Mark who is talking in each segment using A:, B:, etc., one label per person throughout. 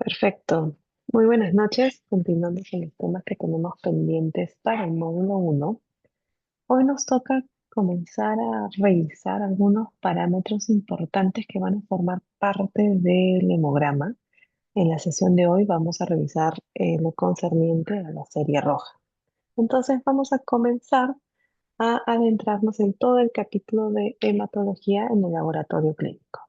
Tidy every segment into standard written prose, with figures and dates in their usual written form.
A: Perfecto. Muy buenas noches. Continuando con los temas que tenemos pendientes para el módulo uno. Hoy nos toca comenzar a revisar algunos parámetros importantes que van a formar parte del hemograma. En la sesión de hoy vamos a revisar lo concerniente a la serie roja. Entonces vamos a comenzar a adentrarnos en todo el capítulo de hematología en el laboratorio clínico.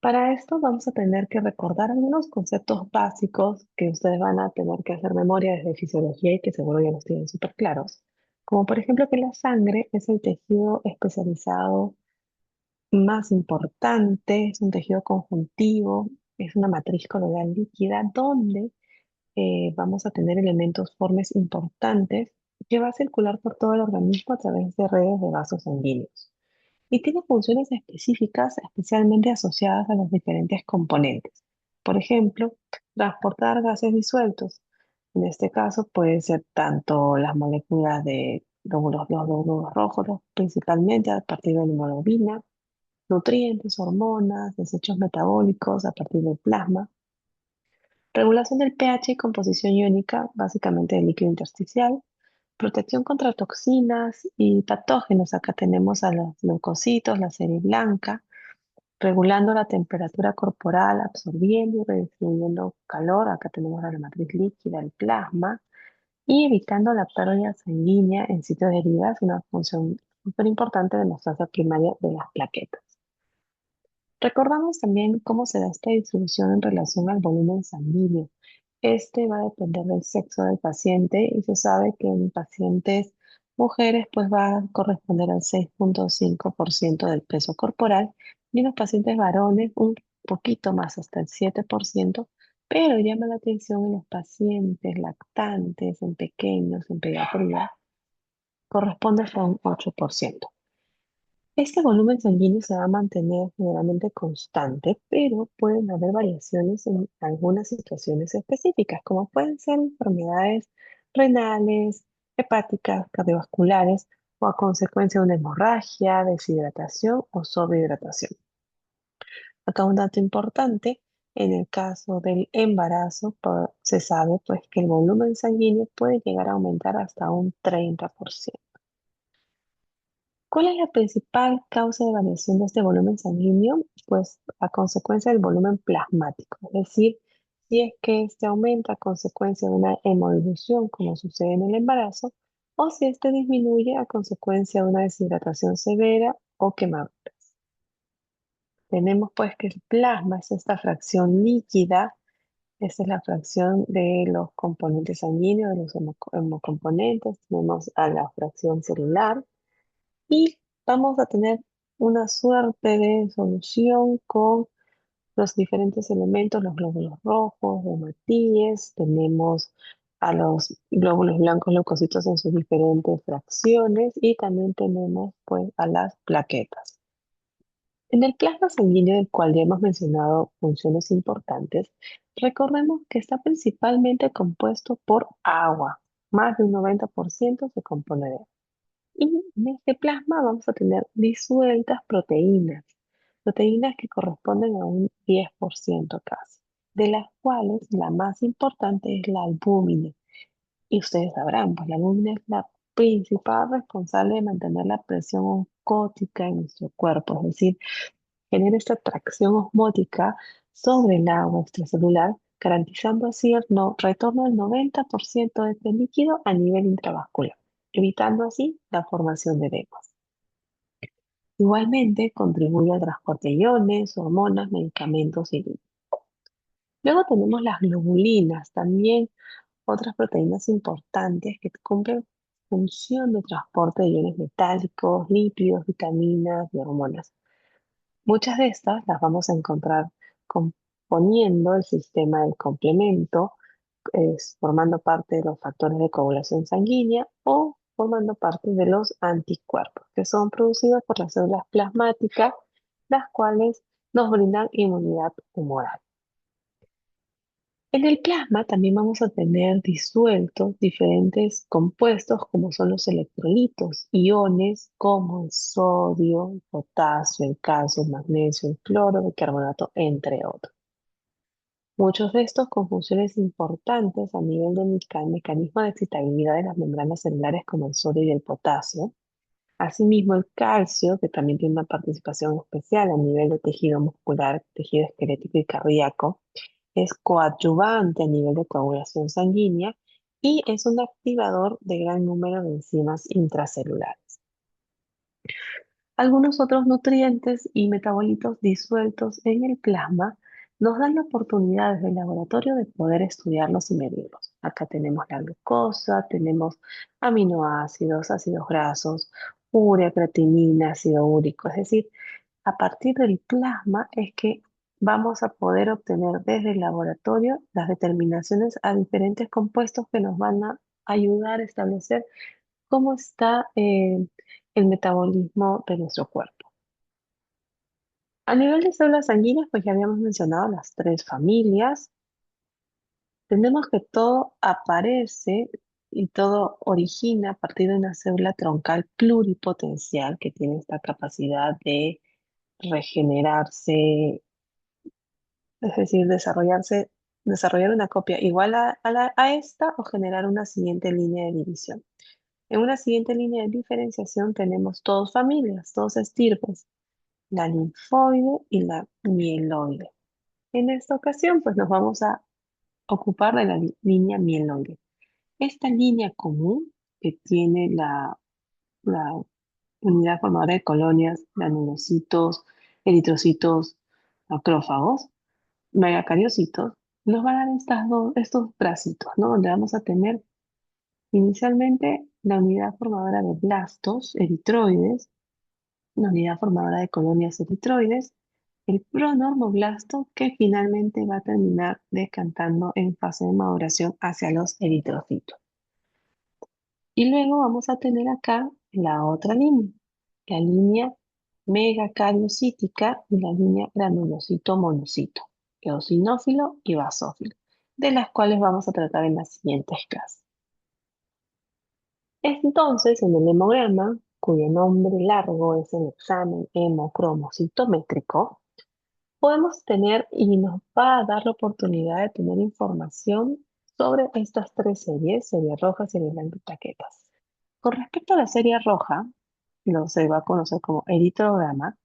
A: Para esto vamos a tener que recordar algunos conceptos básicos que ustedes van a tener que hacer memoria desde fisiología y que seguro ya los tienen súper claros. Como por ejemplo que la sangre es el tejido especializado más importante, es un tejido conjuntivo, es una matriz coloidal líquida donde vamos a tener elementos formes importantes que va a circular por todo el organismo a través de redes de vasos sanguíneos y tiene funciones específicas especialmente asociadas a los diferentes componentes. Por ejemplo, transportar gases disueltos. En este caso puede ser tanto las moléculas de los glóbulos rojos, principalmente a partir de la hemoglobina, nutrientes, hormonas, desechos metabólicos a partir del plasma, regulación del pH y composición iónica, básicamente del líquido intersticial, protección contra toxinas y patógenos. Acá tenemos a los leucocitos, la serie blanca, regulando la temperatura corporal, absorbiendo y redistribuyendo calor. Acá tenemos a la matriz líquida, el plasma, y evitando la pérdida sanguínea en sitios de heridas, una función súper importante de la fase primaria de las plaquetas. Recordamos también cómo se da esta distribución en relación al volumen sanguíneo. Este va a depender del sexo del paciente y se sabe que en pacientes mujeres pues va a corresponder al 6,5% del peso corporal y en los pacientes varones un poquito más, hasta el 7%, pero llama la atención en los pacientes lactantes, en pequeños, en pediatría, corresponde hasta un 8%. Este volumen sanguíneo se va a mantener generalmente constante, pero pueden haber variaciones en algunas situaciones específicas, como pueden ser enfermedades renales, hepáticas, cardiovasculares o a consecuencia de una hemorragia, deshidratación o sobrehidratación. Acá un dato importante, en el caso del embarazo, se sabe pues que el volumen sanguíneo puede llegar a aumentar hasta un 30%. ¿Cuál es la principal causa de variación de este volumen sanguíneo? Pues a consecuencia del volumen plasmático, es decir, si es que este aumenta a consecuencia de una hemodilución, como sucede en el embarazo, o si este disminuye a consecuencia de una deshidratación severa o quemadura. Tenemos pues que el plasma es esta fracción líquida, esta es la fracción de los componentes sanguíneos, de los hemocomponentes, tenemos a la fracción celular y vamos a tener una suerte de solución con los diferentes elementos, los glóbulos rojos, hematíes, tenemos a los glóbulos blancos leucocitos en sus diferentes fracciones y también tenemos pues a las plaquetas. En el plasma sanguíneo, del cual ya hemos mencionado funciones importantes, recordemos que está principalmente compuesto por agua. Más de un 90% se compone de agua. Y en este plasma vamos a tener disueltas proteínas, proteínas que corresponden a un 10% casi, de las cuales la más importante es la albúmina. Y ustedes sabrán, pues la albúmina es la principal responsable de mantener la presión osmótica en nuestro cuerpo, es decir, genera esta tracción osmótica sobre el agua extracelular, garantizando así el retorno del 90% de este líquido a nivel intravascular, evitando así la formación de edemas. Igualmente, contribuye al transporte de iones, hormonas, medicamentos y líquidos. Luego tenemos las globulinas, también otras proteínas importantes que cumplen función de transporte de iones metálicos, lípidos, vitaminas y hormonas. Muchas de estas las vamos a encontrar componiendo el sistema del complemento, formando parte de los factores de coagulación sanguínea o formando parte de los anticuerpos, que son producidos por las células plasmáticas, las cuales nos brindan inmunidad humoral. En el plasma también vamos a tener disueltos diferentes compuestos como son los electrolitos, iones como el sodio, el potasio, el calcio, el magnesio, el cloro, el carbonato, entre otros. Muchos de estos con funciones importantes a nivel de mecanismo de excitabilidad de las membranas celulares como el sodio y el potasio. Asimismo, el calcio, que también tiene una participación especial a nivel de tejido muscular, tejido esquelético y cardíaco, es coadyuvante a nivel de coagulación sanguínea y es un activador de gran número de enzimas intracelulares. Algunos otros nutrientes y metabolitos disueltos en el plasma nos dan la oportunidad desde el laboratorio de poder estudiarlos y medirlos. Acá tenemos la glucosa, tenemos aminoácidos, ácidos grasos, urea, creatinina, ácido úrico. Es decir, a partir del plasma es que vamos a poder obtener desde el laboratorio las determinaciones a diferentes compuestos que nos van a ayudar a establecer cómo está el metabolismo de nuestro cuerpo. A nivel de células sanguíneas, pues ya habíamos mencionado las tres familias. Tenemos que todo aparece y todo origina a partir de una célula troncal pluripotencial que tiene esta capacidad de regenerarse, es decir, desarrollar una copia igual a esta o generar una siguiente línea de división. En una siguiente línea de diferenciación tenemos dos familias, dos estirpes, la linfoide y la mieloide. En esta ocasión, pues nos vamos a ocupar de la línea mieloide. Esta línea común que tiene la unidad formadora de colonias, granulocitos, eritrocitos, macrófagos, megacariocitos, nos van a dar estos bracitos, ¿no? Donde vamos a tener inicialmente la unidad formadora de blastos, eritroides, la unidad formadora de colonias eritroides, el pronormoblasto que finalmente va a terminar decantando en fase de maduración hacia los eritrocitos. Y luego vamos a tener acá la otra línea, la línea megacariocítica y la línea granulocito-monocito, eosinófilo y basófilo, de las cuales vamos a tratar en las siguientes clases. Entonces, en el hemograma, cuyo nombre largo es el examen hemocromocitométrico, podemos tener y nos va a dar la oportunidad de tener información sobre estas tres series, serie roja, serie blanca y plaquetas. Con respecto a la serie roja, lo se va a conocer como eritrograma,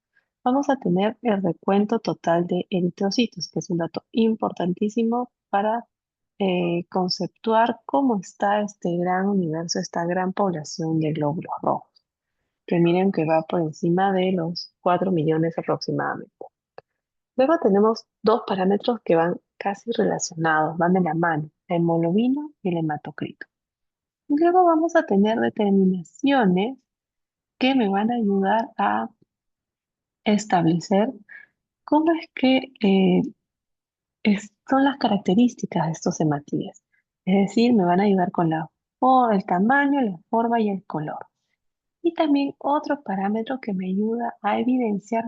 A: vamos a tener el recuento total de eritrocitos, que es un dato importantísimo para conceptuar cómo está este gran universo, esta gran población de glóbulos rojos, que miren que va por encima de los 4 millones aproximadamente. Luego tenemos dos parámetros que van casi relacionados, van de la mano, la hemoglobina y el hematocrito. Luego vamos a tener determinaciones que me van a ayudar a establecer cómo es que son las características de estos hematíes. Es decir, me van a ayudar con el tamaño, la forma y el color. Y también otro parámetro que me ayuda a evidenciar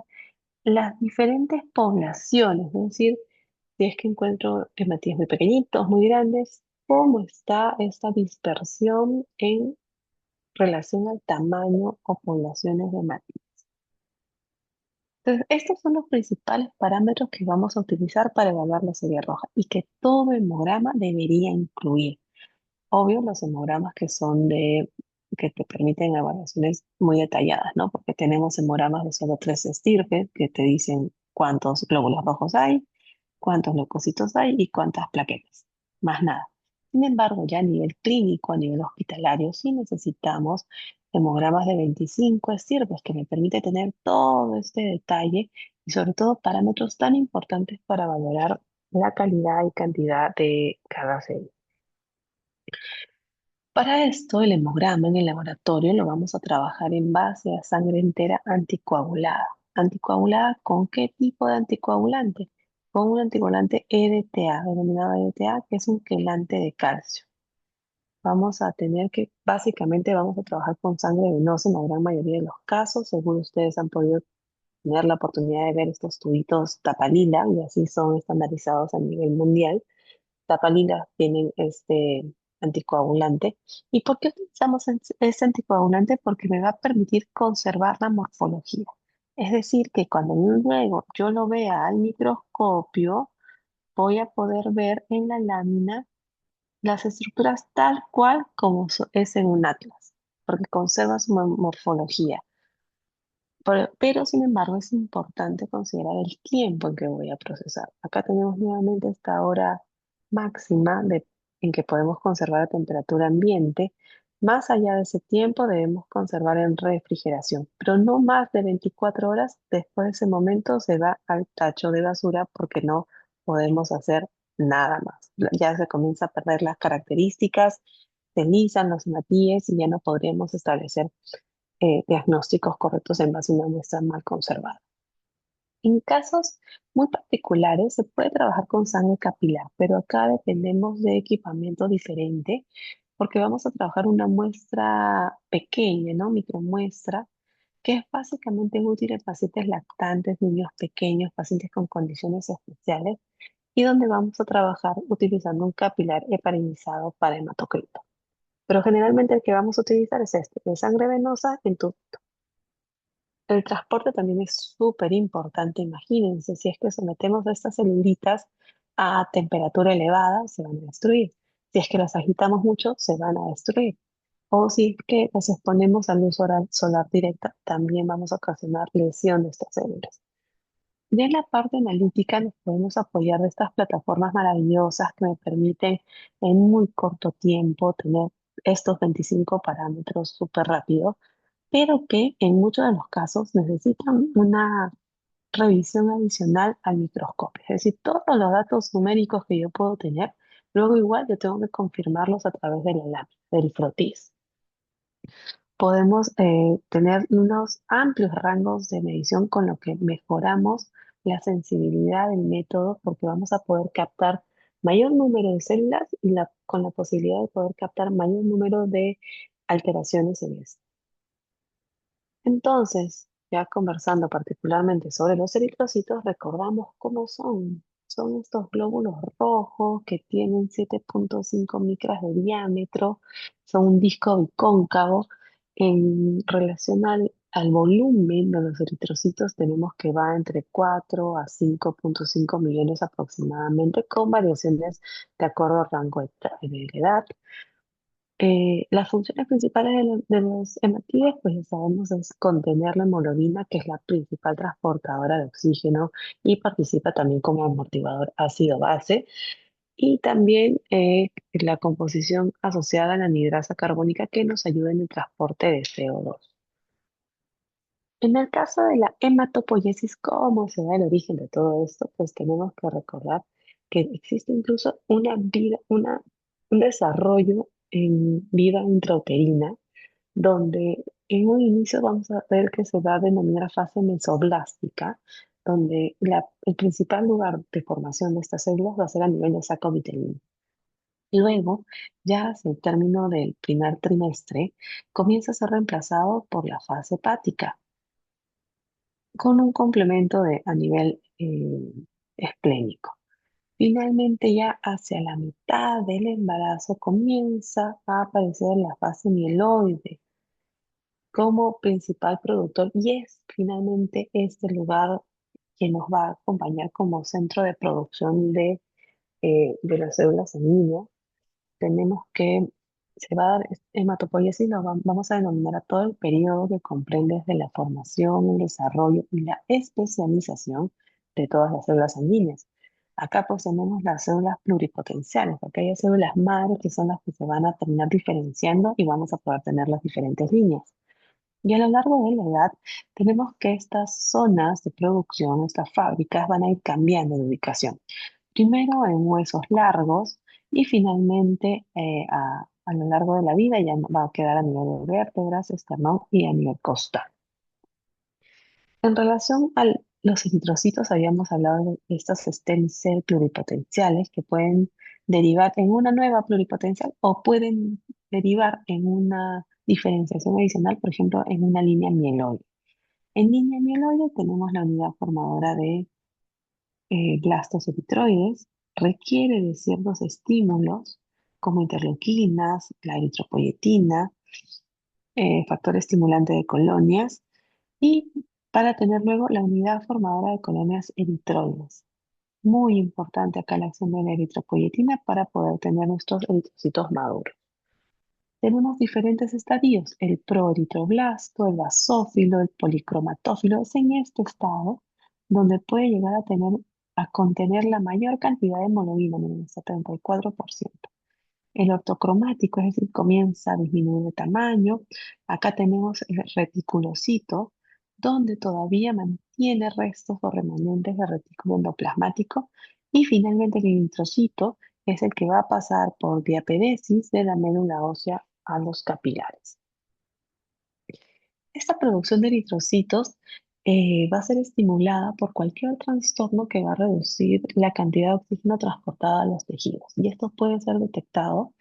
A: las diferentes poblaciones, es decir, si es que encuentro hematíes muy pequeñitos, muy grandes, cómo está esta dispersión en relación al tamaño o poblaciones de hematíes. Entonces, estos son los principales parámetros que vamos a utilizar para evaluar la serie roja y que todo hemograma debería incluir. Obvio, los hemogramas que te permiten evaluaciones muy detalladas, ¿no? Porque tenemos hemogramas de solo tres estirpes que te dicen cuántos glóbulos rojos hay, cuántos leucocitos hay y cuántas plaquetas. Más nada. Sin embargo, ya a nivel clínico, a nivel hospitalario, sí necesitamos hemogramas de 25 estirpes que me permite tener todo este detalle y sobre todo parámetros tan importantes para valorar la calidad y cantidad de cada célula. Para esto, el hemograma en el laboratorio lo vamos a trabajar en base a sangre entera anticoagulada. ¿Anticoagulada con qué tipo de anticoagulante? Con un anticoagulante EDTA, denominado EDTA, que es un quelante de calcio. Básicamente vamos a trabajar con sangre venosa en la gran mayoría de los casos. Seguro ustedes han podido tener la oportunidad de ver estos tubitos tapa lila y así son estandarizados a nivel mundial. tapalinas tienen este anticoagulante. ¿Y por qué utilizamos este anticoagulante? Porque me va a permitir conservar la morfología. Es decir, que cuando luego yo lo vea al microscopio, voy a poder ver en la lámina las estructuras tal cual como es en un atlas, porque conserva su morfología. Pero, sin embargo, es importante considerar el tiempo en que voy a procesar. Acá tenemos nuevamente esta hora máxima en que podemos conservar a temperatura ambiente. Más allá de ese tiempo debemos conservar en refrigeración, pero no más de 24 horas. Después de ese momento se va al tacho de basura porque no podemos hacer nada más. Ya se comienza a perder las características, se lisan los hematíes y ya no podríamos establecer diagnósticos correctos en base a una muestra mal conservada. En casos muy particulares se puede trabajar con sangre capilar, pero acá dependemos de equipamiento diferente porque vamos a trabajar una muestra pequeña, ¿no? Micromuestra, que es básicamente útil en pacientes lactantes, niños pequeños, pacientes con condiciones especiales y donde vamos a trabajar utilizando un capilar heparinizado para hematocrito. Pero generalmente el que vamos a utilizar es este, de sangre venosa en tu. El transporte también es súper importante. Imagínense, si es que sometemos a estas celulitas a temperatura elevada, se van a destruir. Si es que las agitamos mucho, se van a destruir. O si es que las exponemos a luz solar directa, también vamos a ocasionar lesión de estas células. Ya en la parte analítica nos podemos apoyar de estas plataformas maravillosas que me permiten en muy corto tiempo tener estos 25 parámetros súper rápido, pero que en muchos de los casos necesitan una revisión adicional al microscopio. Es decir, todos los datos numéricos que yo puedo tener, luego igual yo tengo que confirmarlos a través de la lámina, del frotis. Podemos tener unos amplios rangos de medición con lo que mejoramos la sensibilidad del método porque vamos a poder captar mayor número de células y con la posibilidad de poder captar mayor número de alteraciones en esto. Entonces, ya conversando particularmente sobre los eritrocitos, recordamos cómo son. Son estos glóbulos rojos que tienen 7,5 micras de diámetro, son un disco bicóncavo. En relación al volumen de los eritrocitos, tenemos que va entre 4 a 5,5 millones aproximadamente, con variaciones de acuerdo al rango de edad. Las funciones principales de los hematíes, pues ya sabemos, es contener la hemoglobina, que es la principal transportadora de oxígeno y participa también como amortiguador ácido-base, y también la composición asociada a la anhidrasa carbónica que nos ayuda en el transporte de CO2. En el caso de la hematopoiesis, ¿cómo se da el origen de todo esto? Pues tenemos que recordar que existe incluso un desarrollo en vida intrauterina, donde en un inicio vamos a ver que se va a denominar fase mesoblástica, donde el principal lugar de formación de estas células va a ser a nivel de saco vitelino. Luego, ya hacia el término del primer trimestre, comienza a ser reemplazado por la fase hepática con un complemento a nivel esplénico. Finalmente, ya hacia la mitad del embarazo comienza a aparecer la fase mieloide como principal productor y es finalmente este lugar que nos va a acompañar como centro de producción de las células sanguíneas. Tenemos que se va a dar hematopoiesis, vamos a denominar a todo el periodo que comprende desde la formación, el desarrollo y la especialización de todas las células sanguíneas. Acá pues tenemos las células pluripotenciales, porque hay células madres que son las que se van a terminar diferenciando y vamos a poder tener las diferentes líneas. Y a lo largo de la edad tenemos que estas zonas de producción, estas fábricas, van a ir cambiando de ubicación. Primero en huesos largos y finalmente a lo largo de la vida ya va a quedar a nivel de vértebras, esternón y a nivel costal. En relación a los eritrocitos, habíamos hablado de estos stem cell pluripotenciales que pueden derivar en una nueva pluripotencial o pueden derivar en una diferenciación adicional, por ejemplo, en una línea mieloide. En línea mieloide tenemos la unidad formadora de blastos eritroides, requiere de ciertos estímulos como interleuquinas, la eritropoyetina, factor estimulante de colonias y para tener luego la unidad formadora de colonias eritroides. Muy importante acá la acción de la eritropoyetina para poder tener nuestros eritrocitos maduros. Tenemos diferentes estadios, el proeritroblasto, el basófilo, el policromatófilo. Es en este estado donde puede llegar a contener la mayor cantidad de hemoglobina, miren, el 74%. El ortocromático, es decir, comienza a disminuir de tamaño. Acá tenemos el reticulocito, donde todavía mantiene restos o remanentes de retículo endoplasmático. Y finalmente el eritrocito es el que va a pasar por diapedesis de la médula ósea a los capilares. Esta producción de eritrocitos va a ser estimulada por cualquier trastorno que va a reducir la cantidad de oxígeno transportada a los tejidos. Y esto puede ser detectado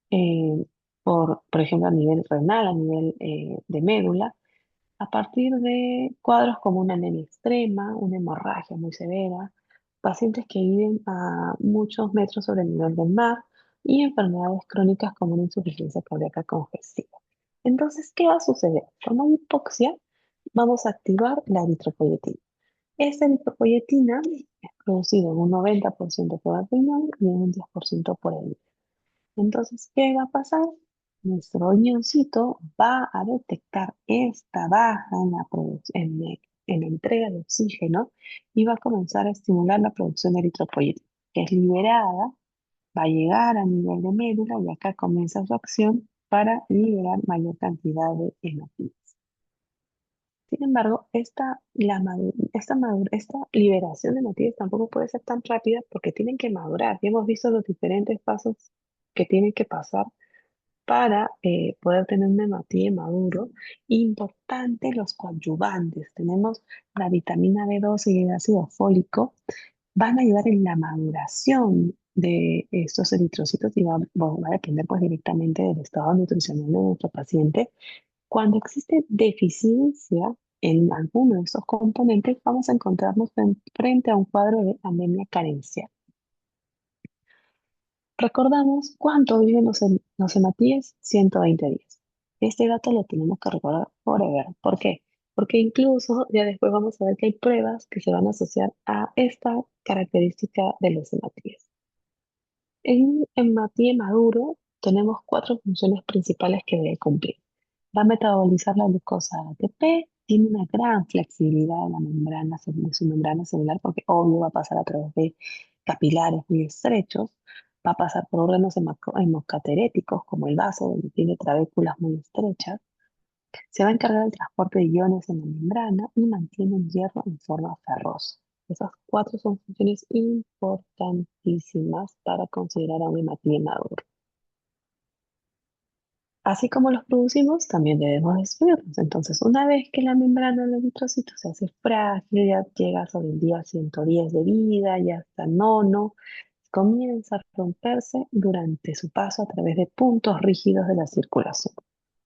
A: eh, por ejemplo, a nivel renal, a nivel de médula, a partir de cuadros como una anemia extrema, una hemorragia muy severa, pacientes que viven a muchos metros sobre el nivel del mar y enfermedades crónicas como una insuficiencia cardíaca congestiva. Entonces, ¿qué va a suceder? Cuando hay hipoxia, vamos a activar la eritropoyetina. Esta eritropoyetina es producida en un 90% por el riñón y en un 10% por el hígado. Entonces, ¿qué va a pasar? Nuestro riñoncito va a detectar esta baja en la entrega de oxígeno y va a comenzar a estimular la producción de eritropoyetina, que es liberada, va a llegar a nivel de médula y acá comienza su acción para liberar mayor cantidad de hematinas. Sin embargo, esta liberación de hematinas tampoco puede ser tan rápida porque tienen que madurar. Ya hemos visto los diferentes pasos que tienen que pasar para poder tener un hematíe maduro. Importante los coadyuvantes. Tenemos la vitamina B12 y el ácido fólico. Van a ayudar en la maduración de estos eritrocitos y bueno, va a depender pues directamente del estado nutricional de nuestro paciente. Cuando existe deficiencia en alguno de estos componentes, vamos a encontrarnos frente a un cuadro de anemia carencial. Recordamos cuánto viven los hematíes, 120 días. Este dato lo tenemos que recordar forever. ¿Por qué? Porque incluso ya después vamos a ver que hay pruebas que se van a asociar a esta característica de los hematíes. En un hematíe maduro tenemos cuatro funciones principales que debe cumplir. Va a metabolizar la glucosa ATP, tiene una gran flexibilidad de su membrana celular, porque obvio va a pasar a través de capilares muy estrechos, va a pasar por órganos hemocateréticos como el vaso, donde tiene trabéculas muy estrechas, se va a encargar del transporte de iones en la membrana y mantiene el hierro en forma ferrosa. Esas cuatro son funciones importantísimas para considerar a un hematíe maduro. Así como los producimos, también debemos destruirlos. Entonces, una vez que la membrana del eritrocito se hace frágil, ya llega sobre el día 110 de vida, ya está nono, comienza a romperse durante su paso a través de puntos rígidos de la circulación.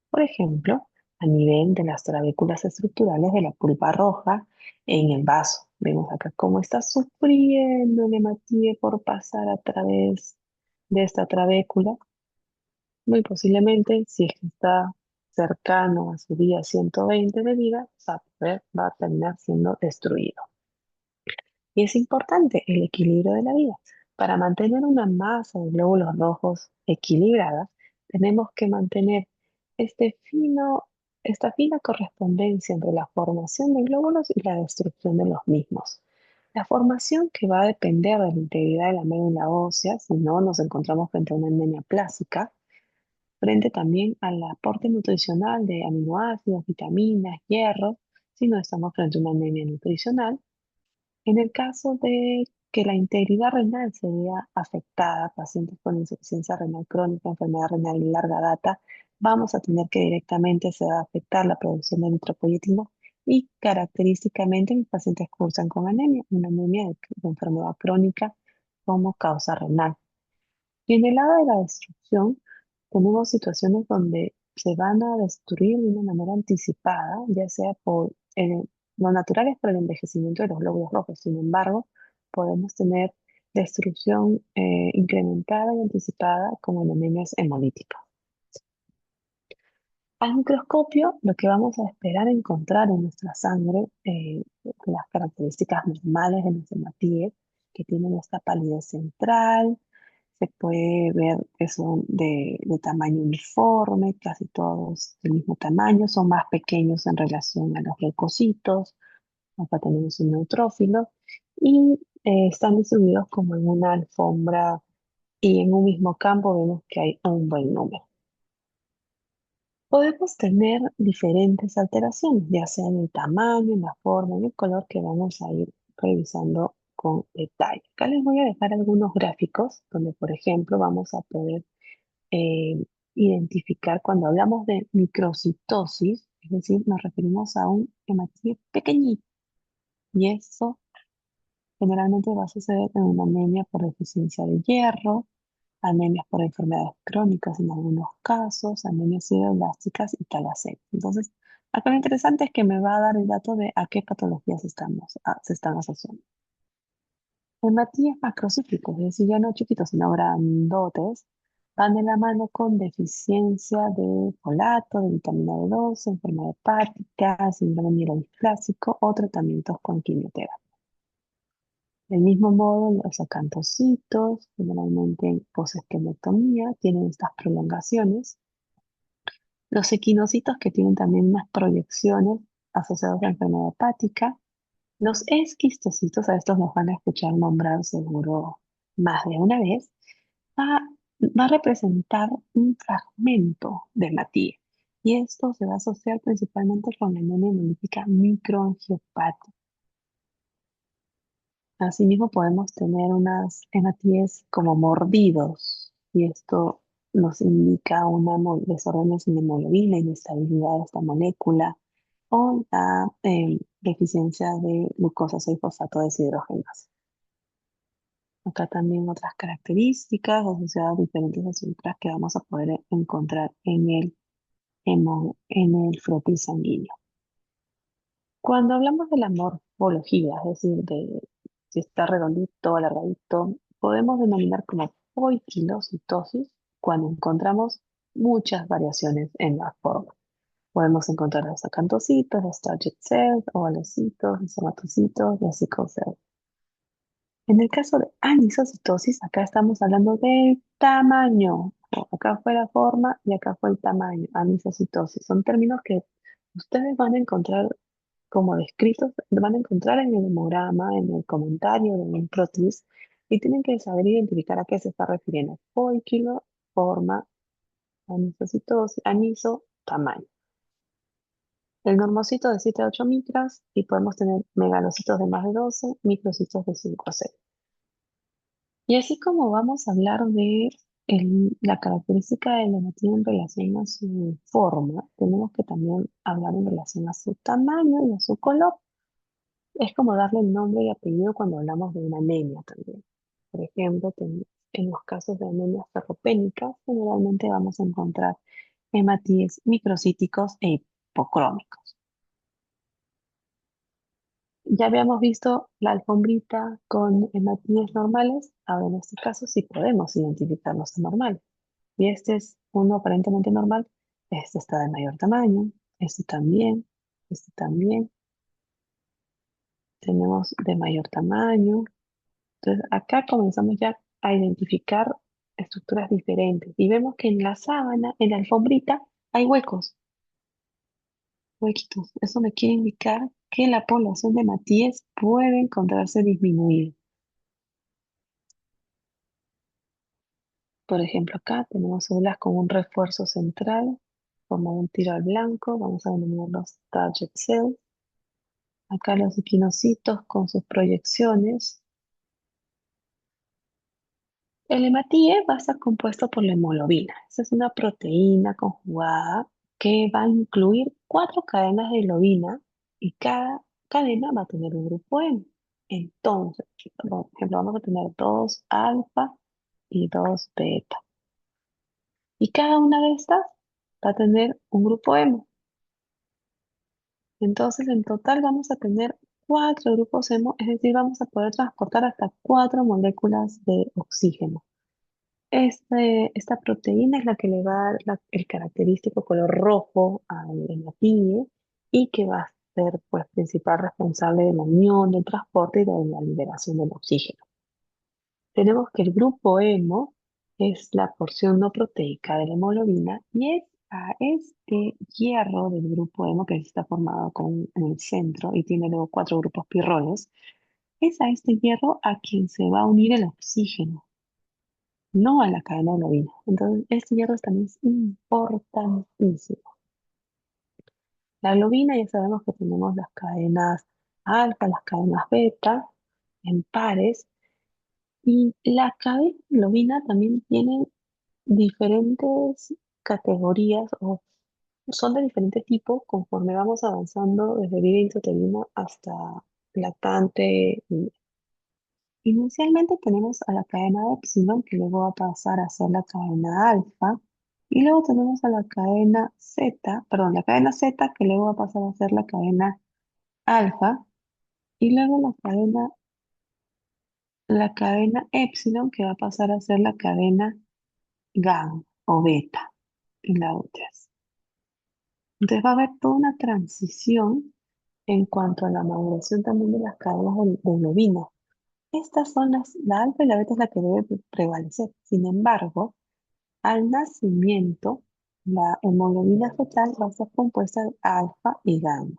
A: Por ejemplo, a nivel de las trabéculas estructurales de la pulpa roja en el vaso. Vemos acá cómo está sufriendo el hematíe por pasar a través de esta trabécula. Muy posiblemente, si es que está cercano a su día 120 de vida, va a terminar siendo destruido. Y es importante el equilibrio de la vida. Para mantener una masa de glóbulos rojos equilibrada, tenemos que mantener este fino, esta fina correspondencia entre la formación de glóbulos y la destrucción de los mismos. La formación que va a depender de la integridad de la médula ósea, si no nos encontramos frente a una anemia plástica, frente también al aporte nutricional de aminoácidos, vitaminas, hierro, si no estamos frente a una anemia nutricional. En el caso de que la integridad renal se vea afectada, pacientes con insuficiencia renal crónica, enfermedad renal de larga data, vamos a tener que directamente se va a afectar la producción de eritropoyetina y característicamente mis pacientes cursan con anemia, una anemia de enfermedad crónica como causa renal. Y en el lado de la destrucción, tenemos situaciones donde se van a destruir de una manera anticipada, ya sea lo natural es por el envejecimiento de los glóbulos rojos. Sin embargo, podemos tener destrucción incrementada y anticipada como en anemias hemolíticas. Al microscopio, lo que vamos a esperar encontrar en nuestra sangre, las características normales de nuestra hematía, que tienen esta palidez central, se puede ver que son de tamaño uniforme, casi todos del mismo tamaño, son más pequeños en relación a los leucocitos. Acá tenemos un neutrófilo y están distribuidos como en una alfombra y en un mismo campo vemos que hay un buen número. Podemos tener diferentes alteraciones, ya sea en el tamaño, en la forma, en el color que vamos a ir revisando con detalle. Acá les voy a dejar algunos gráficos donde, por ejemplo, vamos a poder eh, identificar cuando hablamos de microcitosis, es decir, nos referimos a un hematíes pequeñito y eso generalmente va a suceder en una anemia por deficiencia de hierro, anemias por enfermedades crónicas en algunos casos, anemias sideroblasticas y talasemia. Entonces, acá lo interesante es que me va a dar el dato de a qué patologías se están asociando. Hematías macrocíclicos, es decir, ya no chiquitos, sino grandotes, van de la mano con deficiencia de folato, de vitamina B12, enfermedad hepática, síndrome mielodisplásico o tratamientos con quimioterapia. Del mismo modo, los acantocitos, generalmente en posesquelectomía, tienen estas prolongaciones. Los equinocitos que tienen también unas proyecciones asociadas a enfermedad hepática. Los esquistocitos, a estos nos van a escuchar nombrar seguro más de una vez, va, va a representar un fragmento de Matías. Y esto se va a asociar principalmente con la anemia hemolítica microangiopática. Asimismo, podemos tener unas hematíes como mordidos, y esto nos indica una desórdenes en la hemoglobina, inestabilidad de esta molécula, o la deficiencia de glucosa 6-fosfato deshidrogenasa. Acá también otras características asociadas a diferentes azúcares que vamos a poder encontrar en el frotis sanguíneo. Cuando hablamos de la morfología, es decir, de si está redondito o alargadito, podemos denominar como poiquilocitosis cuando encontramos muchas variaciones en la forma. Podemos encontrar los acantocitos, los target cells, ovalocitos, los somatocitos, los sickle cells. En el caso de anisocitosis, acá estamos hablando del tamaño. Acá fue la forma y acá fue el tamaño. Anisocitosis. Son términos que ustedes van a encontrar como descritos, lo van a encontrar en el hemograma, en el comentario de un protis, y tienen que saber identificar a qué se está refiriendo. Poikilo, forma, anisocitosis, aniso, tamaño. El normocito de 7 a 8 micras y podemos tener megalocitos de más de 12, microcitos de 5 a 6. Y así como vamos a hablar de la característica de la hematía en relación a su forma, tenemos que también hablar en relación a su tamaño y a su color. Es como darle el nombre y apellido cuando hablamos de una anemia también. Por ejemplo, en los casos de anemias ferropénicas, generalmente vamos a encontrar hematíes microcíticos e hipocrómicos. Ya habíamos visto la alfombrita con hematíes normales, ahora en este caso sí podemos identificar los anormales. Y este es uno aparentemente normal, este está de mayor tamaño, este también, tenemos de mayor tamaño. Entonces, acá comenzamos ya a identificar estructuras diferentes y vemos que en la sábana, en la alfombrita, hay huecos, huequitos. Eso me quiere indicar que la población de matíes puede encontrarse disminuida. Por ejemplo, acá tenemos células con un refuerzo central, como un tiro al blanco, vamos a denominarlos target cells. Acá los equinocitos con sus proyecciones. El hematíe va a estar compuesto por la hemoglobina. Esa es una proteína conjugada que va a incluir 4 cadenas de globina y cada cadena va a tener un grupo M. Entonces, por ejemplo, vamos a tener 2 alfa y 2 beta. Y cada una de estas va a tener un grupo M. Entonces, en total vamos a tener cuatro grupos hemo, es decir, vamos a poder transportar hasta cuatro moléculas de oxígeno. Esta proteína es la que le va a dar el característico color rojo en la piel y que va a ser pues, principal responsable de la unión, del transporte y de la liberación del oxígeno. Tenemos que el grupo hemo es la porción no proteica de la hemoglobina y es a este hierro del grupo hemo que está formado en el centro y tiene luego cuatro grupos pirrones, es a este hierro a quien se va a unir el oxígeno, no a la cadena de hemoglobina. Entonces, este hierro también es importantísimo. La globina ya sabemos que tenemos las cadenas alfa, las cadenas beta en pares y la cadena globina también tiene diferentes categorías o son de diferente tipo conforme vamos avanzando desde vida intrauterina hasta lactante. Inicialmente tenemos a la cadena epsilon que luego va a pasar a ser la cadena alfa y luego tenemos a la cadena zeta, perdón, la cadena zeta que luego va a pasar a ser la cadena alfa y luego la cadena epsilon que va a pasar a ser la cadena gamma o beta en la U3. Entonces va a haber toda una transición en cuanto a la maduración también de las cadenas de hemoglobina. Estas son la alfa y la beta es la que debe prevalecer. Sin embargo, al nacimiento, la hemoglobina fetal va a ser compuesta de alfa y gamma,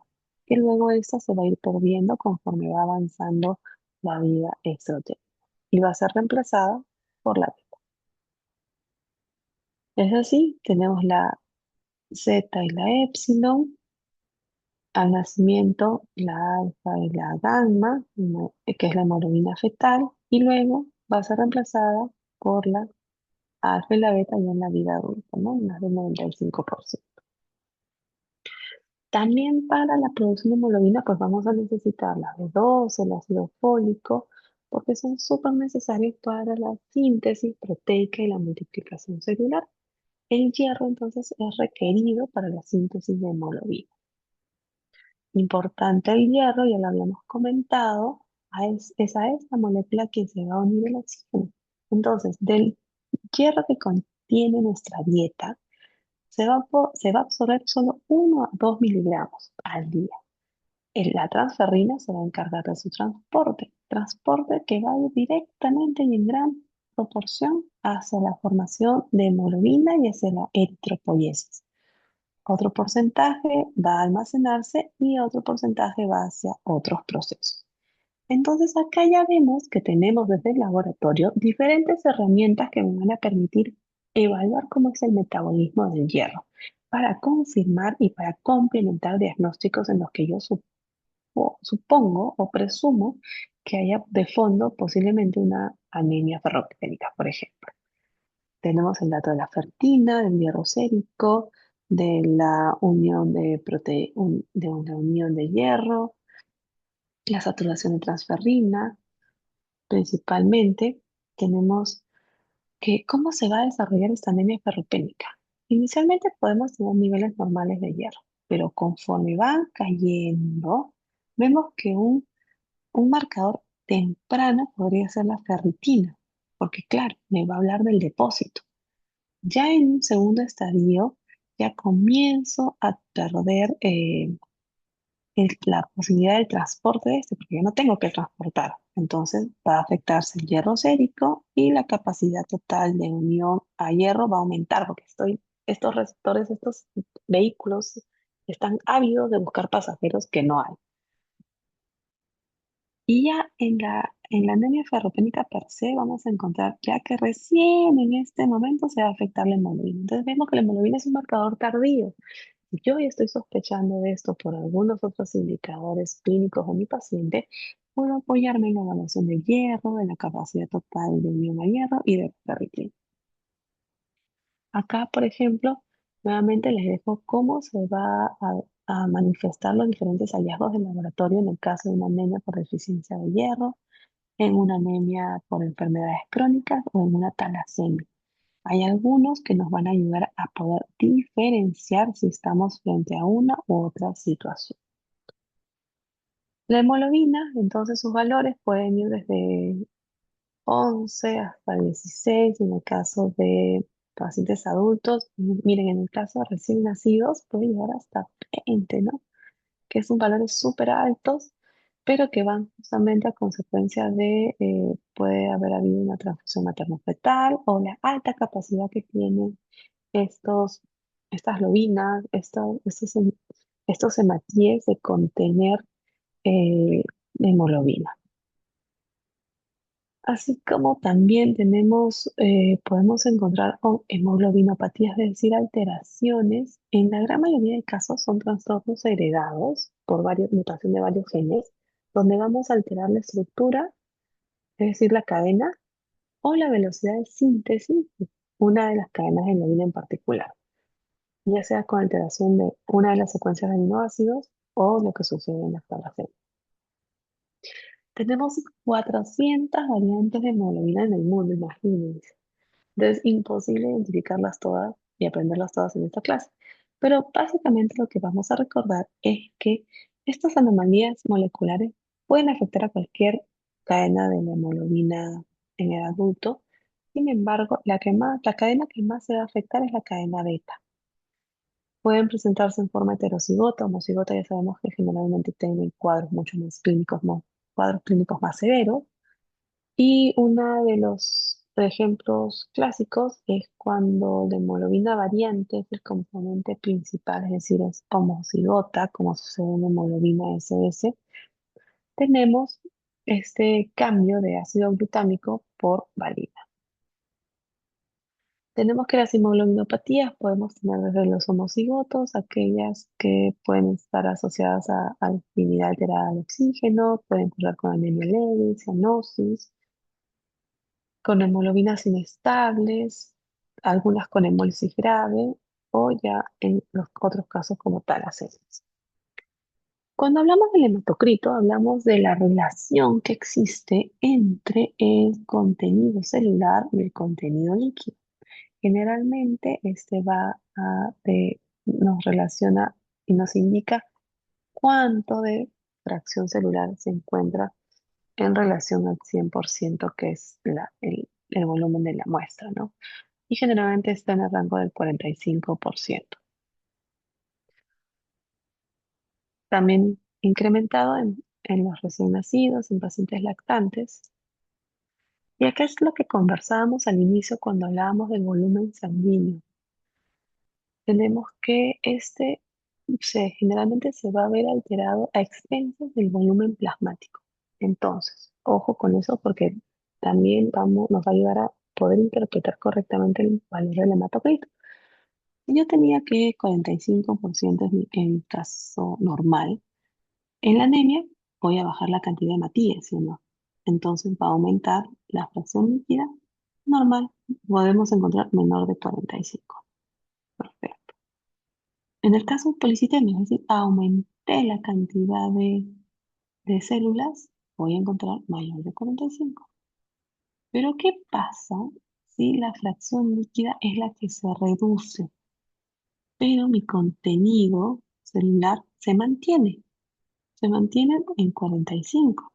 A: que luego esta se va a ir perdiendo conforme va avanzando la vida extrauterina y va a ser reemplazada por la beta. Es así, tenemos la zeta y la epsilon, al nacimiento la alfa y la gamma, que es la hemoglobina fetal, y luego va a ser reemplazada por la alfa y la beta ya en la vida adulta, ¿no? Más del 95%. También para la producción de hemoglobina, pues vamos a necesitar la B12, el ácido fólico, porque son súper necesarios para la síntesis proteica y la multiplicación celular. El hierro entonces es requerido para la síntesis de hemoglobina. Importante el hierro, ya lo habíamos comentado, es a esta molécula que se va a unir el oxígeno. Entonces, del hierro que contiene nuestra dieta, se va a absorber solo 1 a 2 miligramos al día. La transferrina se va a encargar de su transporte que va a ir directamente y en gran proporción hacia la formación de hemoglobina y hacia la eritropoyesis. Otro porcentaje va a almacenarse y otro porcentaje va hacia otros procesos. Entonces acá ya vemos que tenemos desde el laboratorio diferentes herramientas que me van a permitir evaluar cómo es el metabolismo del hierro para confirmar y para complementar diagnósticos en los que yo supongo o presumo que haya de fondo posiblemente una anemia ferropénica, por ejemplo. Tenemos el dato de la ferritina, del hierro sérico, de la unión de una unión de hierro, la saturación de transferrina, principalmente. Tenemos que cómo se va a desarrollar esta anemia ferropénica. Inicialmente podemos tener niveles normales de hierro, pero conforme van cayendo, vemos que un marcador temprano podría ser la ferritina, porque claro, me va a hablar del depósito. Ya en un segundo estadio, ya comienzo a perder la posibilidad del transporte de este, porque yo no tengo que transportar. Entonces va a afectarse el hierro sérico y la capacidad total de unión a hierro va a aumentar, porque estos receptores, estos vehículos están ávidos de buscar pasajeros que no hay. Y ya en la anemia ferropénica per se vamos a encontrar ya que recién en este momento se va a afectar la hemoglobina. Entonces vemos que la hemoglobina es un marcador tardío. Si yo ya estoy sospechando de esto por algunos otros indicadores clínicos de mi paciente, puedo apoyarme en la evaluación de hierro, de la capacidad total de unión a hierro y de ferritina. Acá, por ejemplo, nuevamente les dejo cómo se va a manifestar los diferentes hallazgos del laboratorio en el caso de una anemia por deficiencia de hierro, en una anemia por enfermedades crónicas o en una talasemia. Hay algunos que nos van a ayudar a poder diferenciar si estamos frente a una u otra situación. La hemoglobina, entonces sus valores pueden ir desde 11 hasta 16 en el caso de pacientes adultos. Miren, en el caso de recién nacidos puede llegar hasta 20, ¿no? Que son valores súper altos, pero que van justamente a consecuencia de, puede haber habido una transfusión materno-fetal o la alta capacidad que tienen estos, estas lobinas, estos hematíes de contener eh, hemoglobina. Así como también podemos encontrar hemoglobinopatías, es decir, alteraciones. En la gran mayoría de casos son trastornos heredados por mutación de varios genes, donde vamos a alterar la estructura, es decir, la cadena o la velocidad de síntesis de una de las cadenas de hemoglobina en particular, ya sea con alteración de una de las secuencias de aminoácidos o lo que sucede en las tablas. Tenemos 400 variantes de hemoglobina en el mundo, imagínense. Es imposible identificarlas todas y aprenderlas todas en esta clase. Pero básicamente lo que vamos a recordar es que estas anomalías moleculares pueden afectar a cualquier cadena de la hemoglobina en el adulto. Sin embargo, la cadena que más se va a afectar es la cadena beta. Pueden presentarse en forma heterocigota, homocigota, ya sabemos que generalmente tienen cuadros clínicos más severos. Y uno de los ejemplos clásicos es cuando la hemoglobina variante es el componente principal, es decir, es homocigota, como sucede en la hemoglobina SS, tenemos este cambio de ácido glutámico por valina. Tenemos que las hemoglobinopatías podemos tener desde los homocigotos, aquellas que pueden estar asociadas a alpinidad alterada al oxígeno, pueden cursar con anemia leve, cianosis, con hemoglobinas inestables, algunas con hemólisis grave o ya en los otros casos como talasemia. Cuando hablamos del hematocrito, hablamos de la relación que existe entre el contenido celular y el contenido líquido. Generalmente nos relaciona y nos indica cuánto de fracción celular se encuentra en relación al 100% que es el volumen de la muestra, ¿no? Y generalmente está en el rango del 45%. También incrementado en los recién nacidos, en pacientes lactantes. Y acá es lo que conversábamos al inicio cuando hablábamos del volumen sanguíneo. Tenemos que generalmente se va a ver alterado a expensas del volumen plasmático. Entonces, ojo con eso porque también nos va a ayudar a poder interpretar correctamente el valor del hematocrito. Si yo tenía que 45% en mi caso normal, en la anemia voy a bajar la cantidad de matías, ¿sí o no? Entonces va a aumentar la fracción líquida normal. Podemos encontrar menor de 45. Perfecto. En el caso policitemia, es decir, aumenté la cantidad de células, voy a encontrar mayor de 45. Pero ¿qué pasa si la fracción líquida es la que se reduce, pero mi contenido celular se mantiene en 45,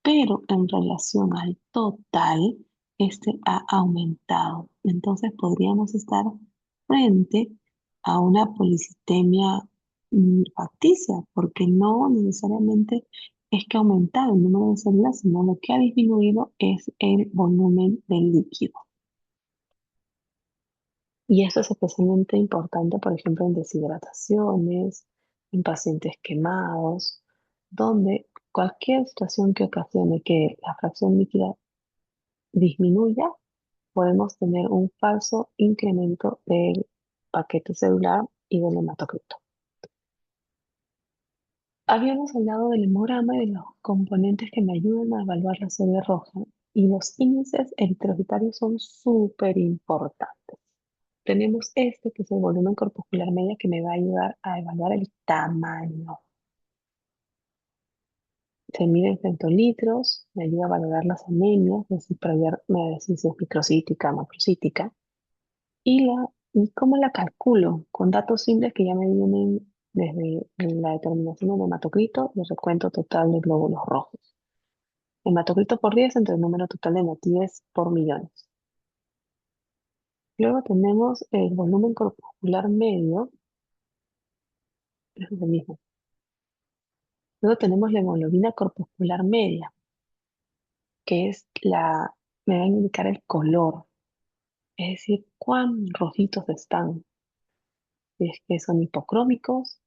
A: pero en relación al total, este ha aumentado. Entonces podríamos estar frente a una policitemia facticia, porque no necesariamente es que ha aumentado el número de células, sino lo que ha disminuido es el volumen del líquido. Y eso es especialmente importante, por ejemplo, en deshidrataciones, en pacientes quemados, donde cualquier situación que ocasione que la fracción líquida disminuya, podemos tener un falso incremento del paquete celular y del hematocrito. Habíamos hablado del hemograma y de los componentes que me ayudan a evaluar la célula roja, y los índices eritrocitarios son súper importantes. Tenemos este, que es el volumen corpuscular media, que me va a ayudar a evaluar el tamaño. Se mide en centilitros, me ayuda a valorar las anemias, es decir, para verme a decir si es microcítica, macrocítica. ¿Y cómo la calculo? Con datos simples que ya me vienen desde la determinación del hematocrito y el recuento total de glóbulos rojos. Hematocrito por 10 entre el número total de hemotíes por millones. Luego tenemos el volumen corpuscular medio, es lo mismo. Luego tenemos la hemoglobina corpuscular media, que es me va a indicar el color, es decir, cuán rojitos están. Si es que son hipocrómicos,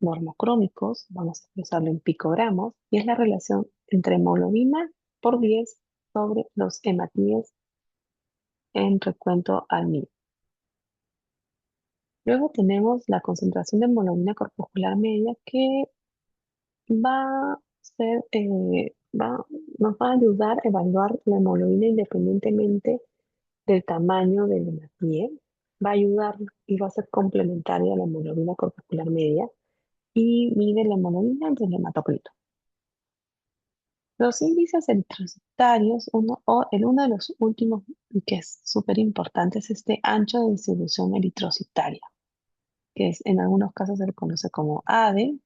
A: normocrómicos, vamos a usarlo en picogramos, y es la relación entre hemoglobina por 10 sobre los hematíes en recuento al mil. Luego tenemos la concentración de hemoglobina corpuscular media que va a ser, nos va a ayudar a evaluar la hemoglobina independientemente del tamaño del hematíe. Va a ayudar y va a ser complementaria a la hemoglobina corpuscular media y mide la hemoglobina entre el hematocrito. Los índices eritrocitarios, uno de los últimos y que es súper importante es este ancho de distribución eritrocitaria, que es, en algunos casos se le conoce como ADE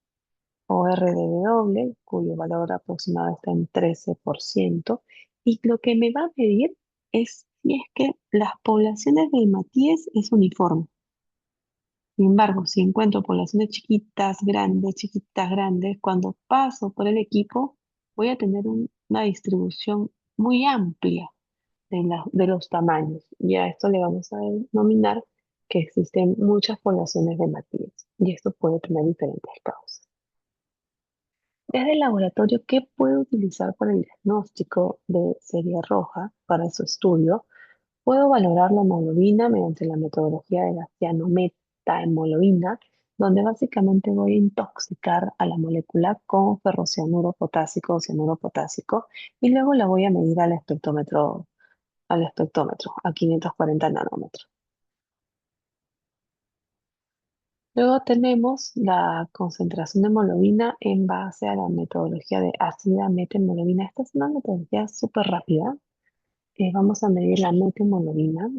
A: o RDW, cuyo valor aproximado está en 13%, y lo que me va a medir es si es que las poblaciones de hematíes es uniforme. Sin embargo, si encuentro poblaciones chiquitas, grandes, cuando paso por el equipo, voy a tener una distribución muy amplia de los tamaños. Y a esto le vamos a denominar que existen muchas poblaciones de hematíes. Y esto puede tener diferentes causas. Desde el laboratorio, ¿qué puede utilizar para el diagnóstico de serie roja para su estudio? Puedo valorar la hemoglobina mediante la metodología de la cianometa-hemoglobina, donde básicamente voy a intoxicar a la molécula con ferrocianuro potásico o cianuro potásico y luego la voy a medir al espectrómetro a 540 nanómetros. Luego tenemos la concentración de hemoglobina en base a la metodología de ácida metahemoglobina. Esta es una metodología súper rápida. Vamos a medir la methemoglobina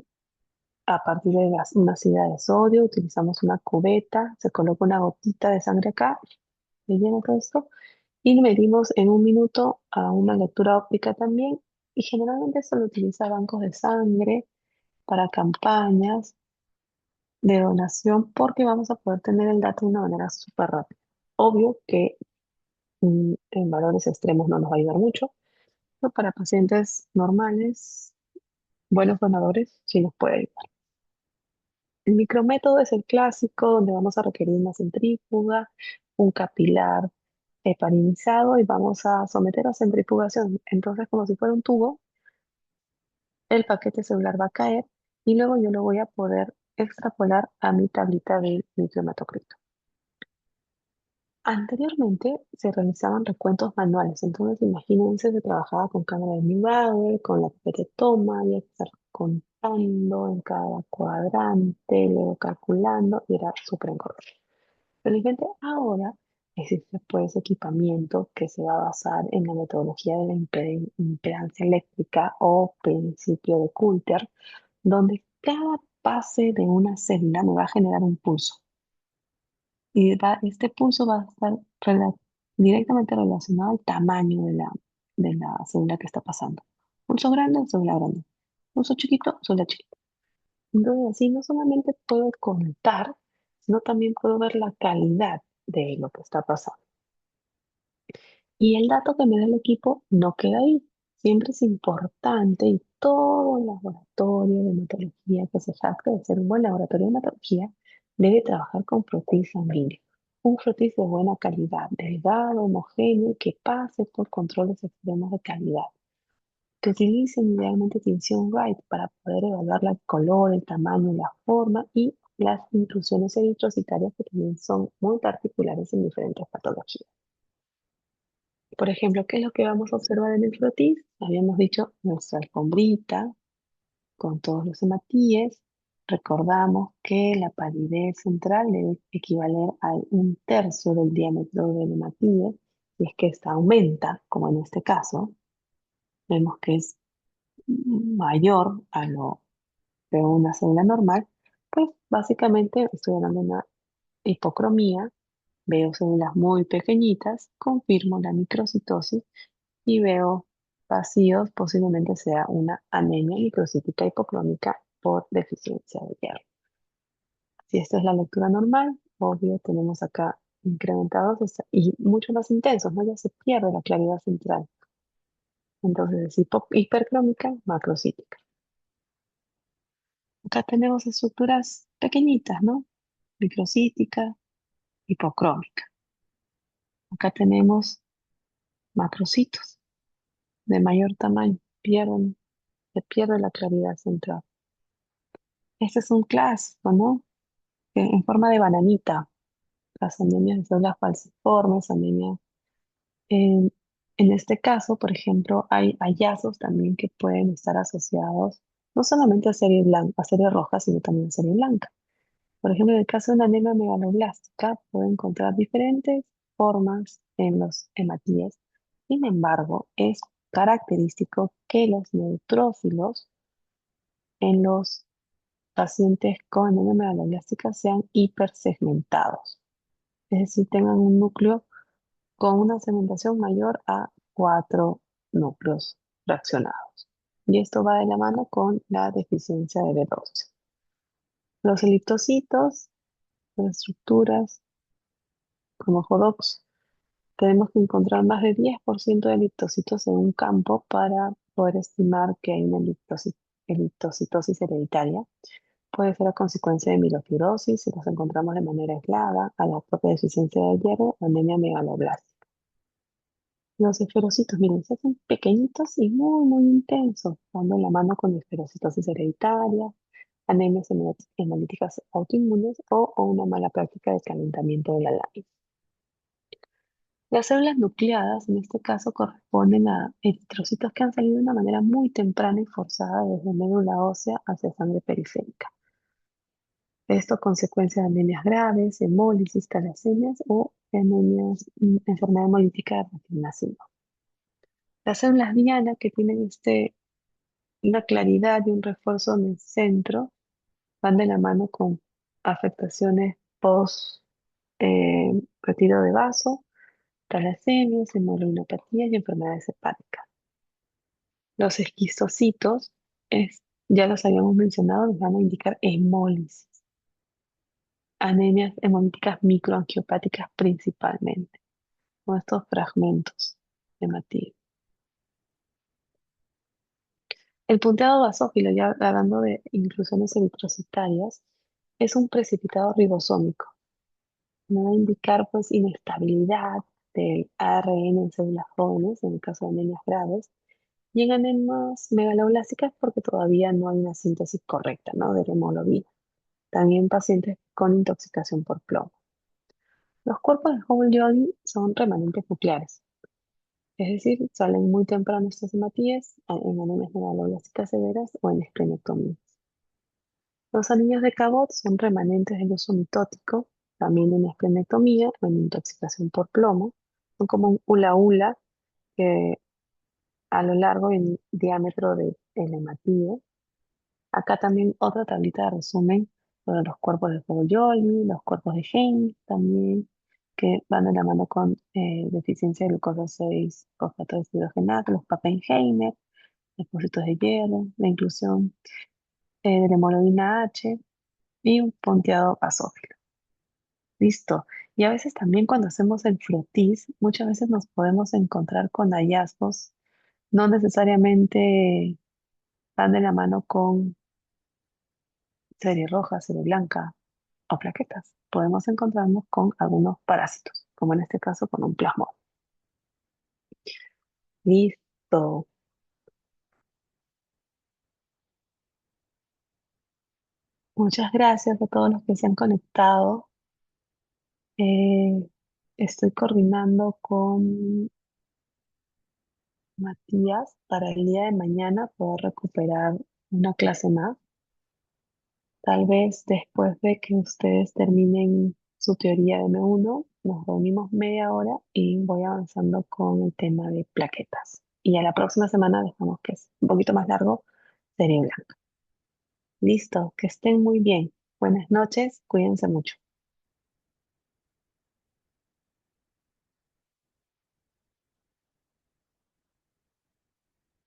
A: a partir de una sida de sodio. Utilizamos una cubeta, se coloca una gotita de sangre acá, le lleno todo esto y medimos en un minuto a una lectura óptica también. Y generalmente se lo utiliza bancos de sangre para campañas de donación porque vamos a poder tener el dato de una manera súper rápida. Obvio que en valores extremos no nos va a ayudar mucho, pero para pacientes normales, buenos donadores, sí nos puede ayudar. El micrométodo es el clásico donde vamos a requerir una centrífuga, un capilar heparinizado y vamos a someter a centrifugación. Entonces, como si fuera un tubo, el paquete celular va a caer y luego yo lo voy a poder extrapolar a mi tablita de microhematocrito. Anteriormente se realizaban recuentos manuales, entonces imagínense, se trabajaba con cámara de Neubauer, con la pipeta de toma, había que estar contando en cada cuadrante, luego calculando, y era súper engorroso. Felizmente ahora existe pues equipamiento que se va a basar en la metodología de la impedancia eléctrica o principio de Coulter, donde cada pase de una célula me va a generar un pulso. Y este pulso va a estar directamente relacionado al tamaño de la célula que está pasando. Pulso grande, célula grande. Pulso chiquito, célula chiquita. Entonces, así no solamente puedo contar, sino también puedo ver la calidad de lo que está pasando. Y el dato que me da el equipo no queda ahí. Siempre es importante y todo laboratorio de hematología que se jacte de ser un buen laboratorio de hematología debe trabajar con frotis sanguíneo. Un frotis de buena calidad, delgado, homogéneo y que pase por controles extremos de calidad. Que utilicen idealmente tinción Wright para poder evaluar el color, el tamaño, la forma y las intrusiones eritrocitarias que también son muy particulares en diferentes patologías. Por ejemplo, ¿qué es lo que vamos a observar en el frotis? Habíamos dicho nuestra alfombrita con todos los hematíes. Recordamos que la palidez central debe equivaler a un tercio del diámetro del hematíe. Y es que esta aumenta, como en este caso, vemos que es mayor a lo de una célula normal, pues básicamente estoy hablando de una hipocromía, veo células muy pequeñitas, confirmo la microcitosis y veo vacíos, posiblemente sea una anemia microcítica hipocrómica por deficiencia de hierro. Si esta es la lectura normal, obvio, tenemos acá incrementados y mucho más intensos, ¿no? Ya se pierde la claridad central. Entonces es hipercrómica, macrocítica. Acá tenemos estructuras pequeñitas, ¿no? Microcítica, hipocrómica. Acá tenemos macrocitos de mayor tamaño, se pierde la claridad central. Este es un clásico, ¿no? En forma de bananita, las anemias de células falciformes, anemia. En, en este caso, por ejemplo, hay hallazgos también que pueden estar asociados no solamente a serie blanca, a serie roja, sino también a serie blanca. Por ejemplo, en el caso de una anemia megaloblástica, puede encontrar diferentes formas en los hematíes. Sin embargo, es característico que los neutrófilos en los pacientes con anemia megaloblástica sean hipersegmentados, es decir, tengan un núcleo con una segmentación mayor a 4 núcleos fraccionados. Y esto va de la mano con la deficiencia de B12. Los eliptocitos, las estructuras como HODOX, tenemos que encontrar más de 10% de eliptocitos en un campo para poder estimar que hay una eliptocitosis hereditaria. Puede ser a consecuencia de mielofibrosis si los encontramos de manera aislada, a la propia deficiencia de hierro o anemia megaloblástica. Los esferocitos, miren, se hacen pequeñitos y muy, muy intensos, dando la mano con esferocitosis hereditaria, anemias hemolíticas autoinmunes o una mala práctica de calentamiento de la lámina. Las células nucleadas, en este caso, corresponden a eritrocitos que han salido de una manera muy temprana y forzada desde médula ósea hacia sangre periférica. Esto a consecuencia de anemias graves, hemólisis, talasemias o anemias, enfermedad hemolítica de recién nacido. Las células diana que tienen una claridad y un refuerzo en el centro van de la mano con afectaciones post retiro de vaso, talasemias, hemoglobinopatías y enfermedades hepáticas. Los esquistocitos, ya los habíamos mencionado, les van a indicar hemólisis, anemias hemolíticas microangiopáticas principalmente, con estos fragmentos hematílicos. El punteado basófilo, ya hablando de inclusiones eritrocitarias, es un precipitado ribosómico. Me va a indicar pues inestabilidad del ARN en células jóvenes, en el caso de anemias graves, y en anemias megaloblásticas porque todavía no hay una síntesis correcta, ¿no? De la hemoglobina. También pacientes con intoxicación por plomo. Los cuerpos de Hobble-Jolly son remanentes nucleares, es decir, salen muy temprano estos hematíes en anemias megaloblásticas severas o en esplenectomías. Los anillos de Cabot son remanentes del uso mitótico, también en esplenectomía o en intoxicación por plomo. Son como un hula-hula que a lo largo y en diámetro del hematíe. Acá también otra tablita de resumen sobre los cuerpos de Foglioli, los cuerpos de Henle también, que van de la mano con deficiencia de glucosa 6 fosfato deshidrogenato, los Pappenheimer, depósitos de hierro, la inclusión de la hemoglobina H y un punteado basófilo. Listo. Y a veces también cuando hacemos el flotis, muchas veces nos podemos encontrar con hallazgos, no necesariamente van de la mano con serie roja, serie blanca o plaquetas. Podemos encontrarnos con algunos parásitos, como en este caso con un plasmón. Listo. Muchas gracias a todos los que se han conectado. Eh, Estoy coordinando con Matías para el día de mañana poder recuperar una clase más. Tal vez después de que ustedes terminen su teoría de M1, nos reunimos media hora y voy avanzando con el tema de plaquetas. Y a la próxima semana dejamos que es un poquito más largo, serie blanca. Listo, que estén muy bien. Buenas noches, cuídense mucho.